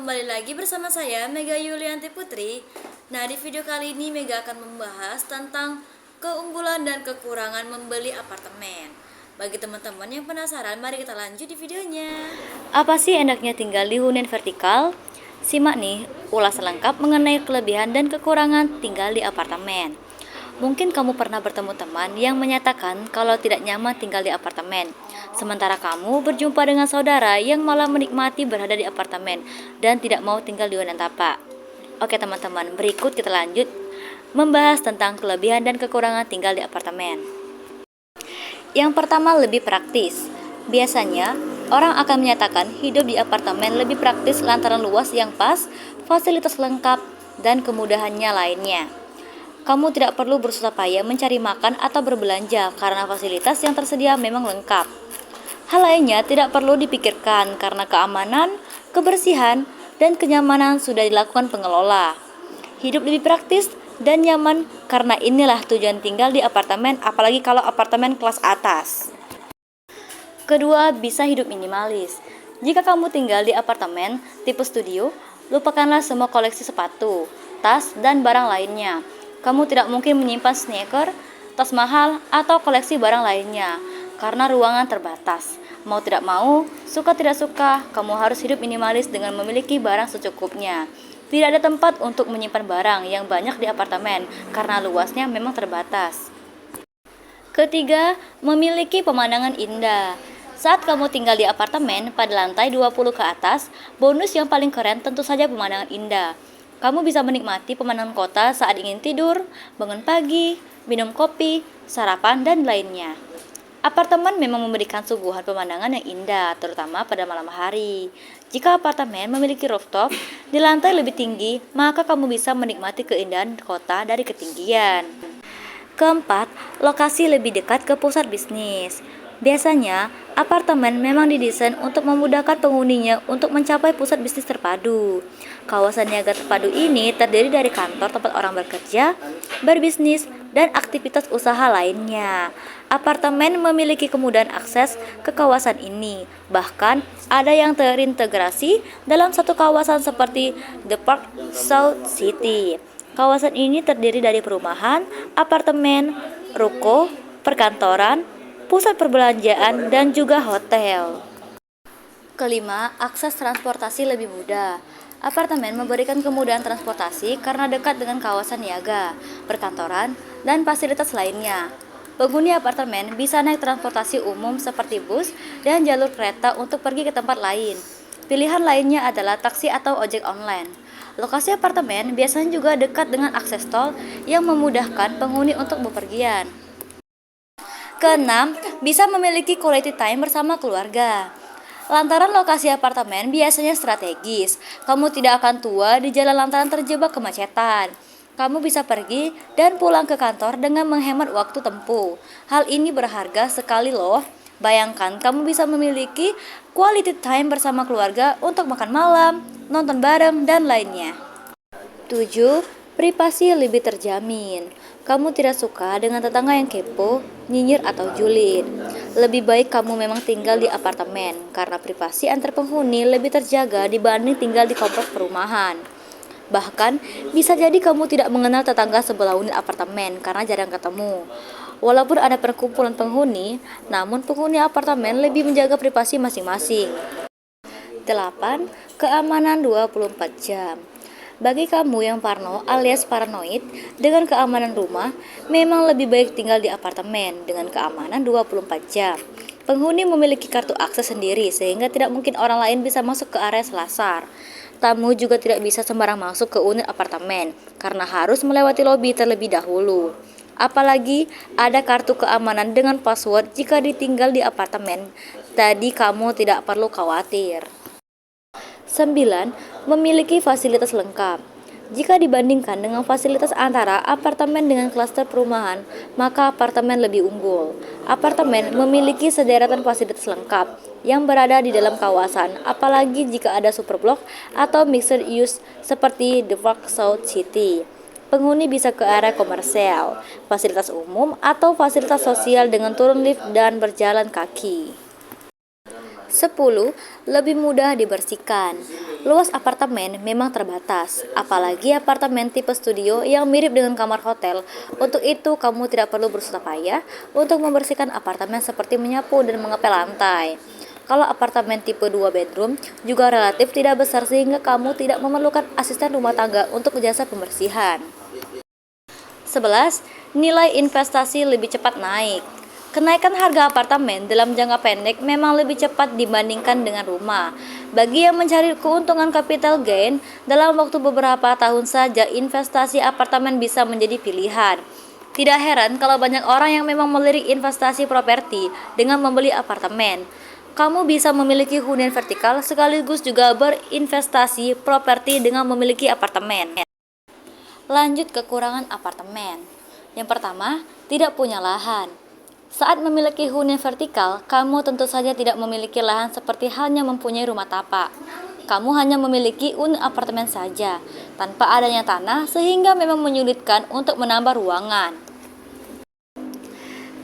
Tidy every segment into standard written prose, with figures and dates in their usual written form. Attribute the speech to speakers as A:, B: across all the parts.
A: kembali lagi bersama saya Mega Yulianti Putri. Nah, di video kali ini Mega akan membahas tentang keunggulan dan kekurangan membeli apartemen. Bagi teman-teman yang penasaran, mari kita lanjut di videonya. Apa sih enaknya tinggal di hunian vertikal? Simak nih ulasan lengkap mengenai kelebihan dan kekurangan tinggal di apartemen. Mungkin kamu pernah bertemu teman yang menyatakan kalau tidak nyaman tinggal di apartemen. Sementara kamu berjumpa dengan saudara yang malah menikmati berada di apartemen dan tidak mau tinggal di hunian tapak. Oke teman-teman, berikut kita lanjut membahas tentang kelebihan dan kekurangan tinggal di apartemen. Yang pertama, lebih praktis. Biasanya, orang akan menyatakan hidup di apartemen lebih praktis lantaran luas yang pas, fasilitas lengkap, dan kemudahannya lainnya. Kamu tidak perlu bersusah payah mencari makan atau berbelanja karena fasilitas yang tersedia memang lengkap. Hal lainnya tidak perlu dipikirkan karena keamanan, kebersihan, dan kenyamanan sudah dilakukan pengelola. Hidup lebih praktis dan nyaman karena inilah tujuan tinggal di apartemen, apalagi kalau apartemen kelas atas. Kedua, bisa hidup minimalis. Jika kamu tinggal di apartemen tipe studio, lupakanlah semua koleksi sepatu, tas, dan barang lainnya. Kamu tidak mungkin menyimpan sneaker, tas mahal, atau koleksi barang lainnya karena ruangan terbatas. Mau tidak mau, suka tidak suka, kamu harus hidup minimalis dengan memiliki barang secukupnya. Tidak ada tempat untuk menyimpan barang yang banyak di apartemen karena luasnya memang terbatas. Ketiga, memiliki pemandangan indah. Saat kamu tinggal di apartemen pada lantai 20 ke atas, bonus yang paling keren tentu saja pemandangan indah. Kamu bisa menikmati pemandangan kota saat ingin tidur, bangun pagi, minum kopi, sarapan, dan lainnya. Apartemen memang memberikan suguhan pemandangan yang indah, terutama pada malam hari. Jika apartemen memiliki rooftop di lantai lebih tinggi, maka kamu bisa menikmati keindahan kota dari ketinggian. Keempat, lokasi lebih dekat ke pusat bisnis. Biasanya, apartemen memang didesain untuk memudahkan penghuninya untuk mencapai pusat bisnis terpadu. Kawasan niaga terpadu ini terdiri dari kantor tempat orang bekerja, berbisnis, dan aktivitas usaha lainnya. Apartemen memiliki kemudahan akses ke kawasan ini. Bahkan, ada yang terintegrasi dalam satu kawasan seperti The Park South City. Kawasan ini terdiri dari perumahan, apartemen, ruko, perkantoran, pusat perbelanjaan, dan juga hotel. Kelima, akses transportasi lebih mudah. Apartemen memberikan kemudahan transportasi karena dekat dengan kawasan niaga, perkantoran, dan fasilitas lainnya. Penghuni apartemen bisa naik transportasi umum seperti bus dan jalur kereta untuk pergi ke tempat lain. Pilihan lainnya adalah taksi atau ojek online. Lokasi apartemen biasanya juga dekat dengan akses tol yang memudahkan penghuni untuk bepergian. Keenam, bisa memiliki quality time bersama keluarga. Lantaran lokasi apartemen biasanya strategis, kamu tidak akan tua di jalan lantaran terjebak kemacetan. Kamu bisa pergi dan pulang ke kantor dengan menghemat waktu tempuh. Hal ini berharga sekali loh. Bayangkan kamu bisa memiliki quality time bersama keluarga untuk makan malam, nonton bareng, dan lainnya. 7. Privasi lebih terjamin. Kamu tidak suka dengan tetangga yang kepo, nyinyir, atau julid. Lebih baik kamu memang tinggal di apartemen, karena privasi antar penghuni lebih terjaga dibanding tinggal di kompleks perumahan. Bahkan, bisa jadi kamu tidak mengenal tetangga sebelah unit apartemen karena jarang ketemu. Walaupun ada perkumpulan penghuni, namun penghuni apartemen lebih menjaga privasi masing-masing. 8. Keamanan 24 jam. Bagi kamu yang parno alias paranoid dengan keamanan rumah, memang lebih baik tinggal di apartemen dengan keamanan 24 jam. Penghuni memiliki kartu akses sendiri sehingga tidak mungkin orang lain bisa masuk ke area selasar. Tamu juga tidak bisa sembarang masuk ke unit apartemen karena harus melewati lobi terlebih dahulu. Apalagi ada kartu keamanan dengan password jika ditinggal di apartemen. Tadi kamu tidak perlu khawatir. 9. Memiliki fasilitas lengkap. Jika dibandingkan dengan fasilitas antara apartemen dengan klaster perumahan, maka apartemen lebih unggul. Apartemen memiliki sederetan fasilitas lengkap yang berada di dalam kawasan, apalagi jika ada superblok atau mixed use seperti The Park South City. Penghuni bisa ke area komersial, fasilitas umum, atau fasilitas sosial dengan turun lift dan berjalan kaki. 10. Lebih mudah dibersihkan. Luas apartemen memang terbatas, apalagi apartemen tipe studio yang mirip dengan kamar hotel. Untuk itu, kamu tidak perlu bersusah payah untuk membersihkan apartemen seperti menyapu dan mengepel lantai. Kalau apartemen tipe 2 bedroom juga relatif tidak besar sehingga kamu tidak memerlukan asisten rumah tangga untuk jasa pembersihan. 11. Nilai investasi lebih cepat naik. Kenaikan harga apartemen dalam jangka pendek memang lebih cepat dibandingkan dengan rumah. Bagi yang mencari keuntungan capital gain, dalam waktu beberapa tahun saja investasi apartemen bisa menjadi pilihan. Tidak heran kalau banyak orang yang memang melirik investasi properti dengan membeli apartemen. Kamu bisa memiliki hunian vertikal sekaligus juga berinvestasi properti dengan memiliki apartemen. Lanjut kekurangan apartemen. Yang pertama, tidak punya lahan. Saat memiliki hunian vertikal, kamu tentu saja tidak memiliki lahan seperti halnya mempunyai rumah tapak. Kamu hanya memiliki unit apartemen saja, tanpa adanya tanah sehingga memang menyulitkan untuk menambah ruangan.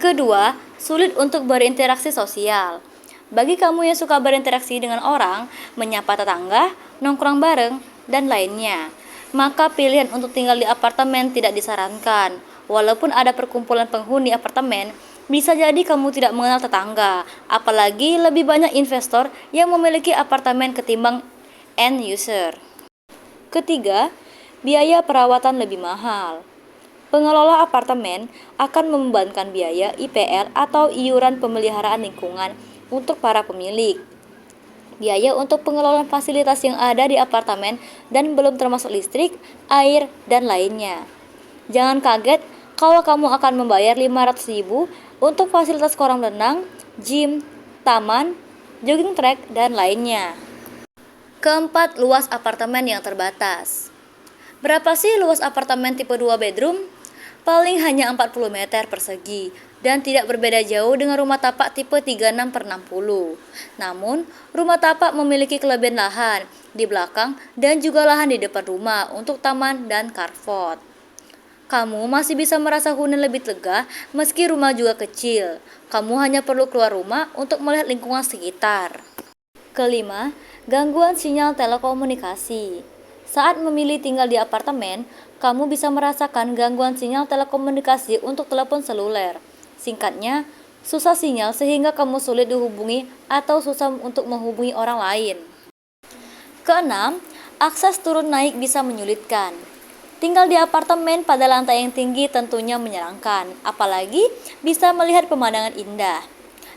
A: Kedua, sulit untuk berinteraksi sosial. Bagi kamu yang suka berinteraksi dengan orang, menyapa tetangga, nongkrong bareng, dan lainnya, maka pilihan untuk tinggal di apartemen tidak disarankan. Walaupun ada perkumpulan penghuni apartemen, bisa jadi kamu tidak mengenal tetangga, apalagi lebih banyak investor yang memiliki apartemen ketimbang end user. Ketiga, biaya perawatan lebih mahal. Pengelola apartemen akan membebankan biaya IPL atau iuran pemeliharaan lingkungan untuk para pemilik. Biaya untuk pengelolaan fasilitas yang ada di apartemen dan belum termasuk listrik, air, dan lainnya. Jangan kaget kalau kamu akan membayar 500.000 untuk fasilitas kolam renang, gym, taman, jogging track, dan lainnya. Keempat, luas apartemen yang terbatas. Berapa sih luas apartemen tipe 2 bedroom? Paling hanya 40 meter persegi dan tidak berbeda jauh dengan rumah tapak tipe 36/60. Namun, rumah tapak memiliki kelebihan lahan di belakang dan juga lahan di depan rumah untuk taman dan carport. Kamu masih bisa merasa hunian lebih lega meski rumah juga kecil. Kamu hanya perlu keluar rumah untuk melihat lingkungan sekitar. Kelima, gangguan sinyal telekomunikasi. Saat memilih tinggal di apartemen, kamu bisa merasakan gangguan sinyal telekomunikasi untuk telepon seluler. Singkatnya, susah sinyal sehingga kamu sulit dihubungi atau susah untuk menghubungi orang lain. Keenam, akses turun naik bisa menyulitkan. Tinggal di apartemen pada lantai yang tinggi tentunya menyenangkan, apalagi bisa melihat pemandangan indah.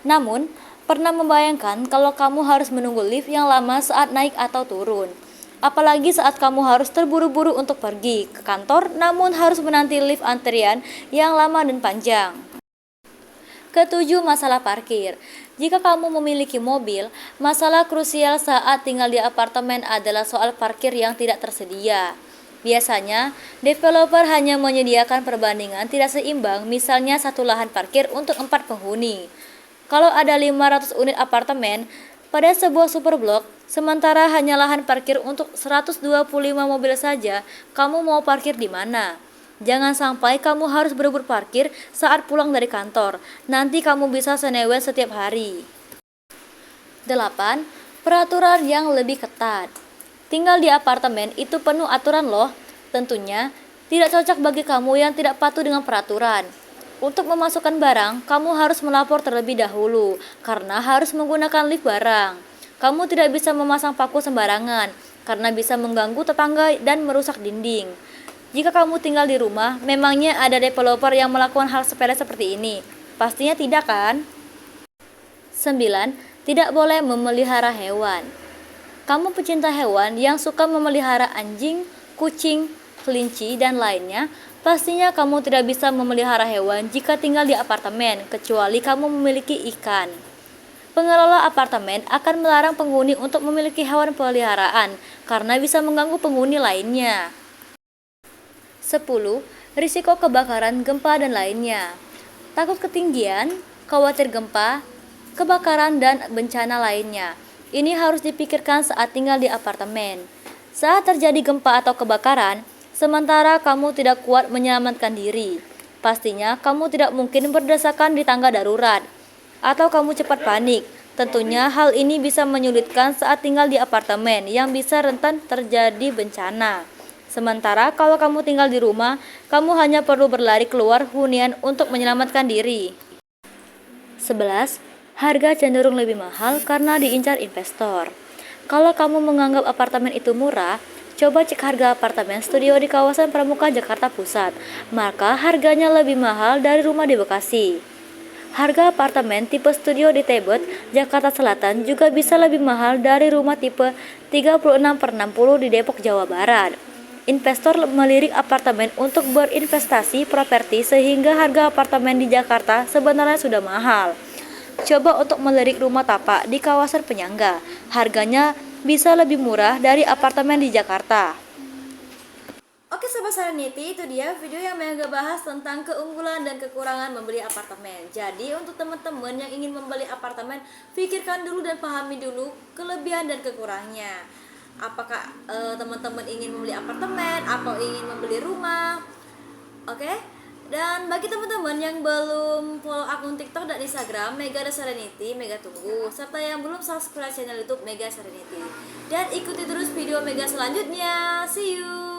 A: Namun, pernah membayangkan kalau kamu harus menunggu lift yang lama saat naik atau turun? Apalagi saat kamu harus terburu-buru untuk pergi ke kantor, namun harus menanti lift antrian yang lama dan panjang. Ketujuh, masalah parkir. Jika kamu memiliki mobil, masalah krusial saat tinggal di apartemen adalah soal parkir yang tidak tersedia. Biasanya, developer hanya menyediakan perbandingan tidak seimbang, misalnya satu lahan parkir untuk 4 penghuni. Kalau ada 500 unit apartemen pada sebuah superblok, sementara hanya lahan parkir untuk 125 mobil saja, kamu mau parkir di mana? Jangan sampai kamu harus berebut parkir saat pulang dari kantor. Nanti kamu bisa senewet setiap hari. 8. Peraturan yang lebih ketat. Tinggal di apartemen itu penuh aturan loh. Tentunya tidak cocok bagi kamu yang tidak patuh dengan peraturan. Untuk memasukkan barang, kamu harus melapor terlebih dahulu karena harus menggunakan lift barang. Kamu tidak bisa memasang paku sembarangan karena bisa mengganggu tetangga dan merusak dinding. Jika kamu tinggal di rumah, memangnya ada developer yang melakukan hal sepele seperti ini? Pastinya tidak kan? 9. Tidak boleh memelihara hewan. Kamu pecinta hewan yang suka memelihara anjing, kucing, kelinci, dan lainnya, pastinya kamu tidak bisa memelihara hewan jika tinggal di apartemen, kecuali kamu memiliki ikan. Pengelola apartemen akan melarang penghuni untuk memiliki hewan peliharaan karena bisa mengganggu penghuni lainnya. 10. Risiko kebakaran, gempa, dan lainnya. Takut ketinggian, khawatir gempa, kebakaran, dan bencana lainnya. Ini harus dipikirkan saat tinggal di apartemen. Saat terjadi gempa atau kebakaran, sementara kamu tidak kuat menyelamatkan diri, pastinya kamu tidak mungkin berdasarkan di tangga darurat. Atau kamu cepat panik, Tentunya hal ini bisa menyulitkan saat tinggal di apartemen yang bisa rentan terjadi bencana. Sementara kalau kamu tinggal di rumah, kamu hanya perlu berlari keluar hunian untuk menyelamatkan diri. 11. Harga cenderung lebih mahal karena diincar investor. Kalau kamu menganggap apartemen itu murah, coba cek harga apartemen studio di kawasan Pramuka Jakarta Pusat. Maka harganya lebih mahal dari rumah di Bekasi. Harga apartemen tipe studio di Tebet, Jakarta Selatan juga bisa lebih mahal dari rumah tipe 36/60 di Depok, Jawa Barat. Investor melirik apartemen untuk berinvestasi properti sehingga harga apartemen di Jakarta sebenarnya sudah mahal. Coba untuk melirik rumah tapak di kawasan penyangga. Harganya bisa lebih murah dari apartemen di Jakarta. Oke Sobat Serenity, itu dia video yang Mega bahas tentang keunggulan dan kekurangan membeli apartemen. Jadi untuk teman-teman yang ingin membeli apartemen, pikirkan dulu dan pahami dulu kelebihan dan kekurangannya. Apakah teman-teman ingin membeli apartemen atau ingin membeli rumah? Oke. Dan bagi teman-teman yang belum follow akun TikTok dan Instagram Mega Serenity, Mega tunggu. Serta yang belum subscribe channel YouTube Mega Serenity. Dan ikuti terus video Mega selanjutnya. See you.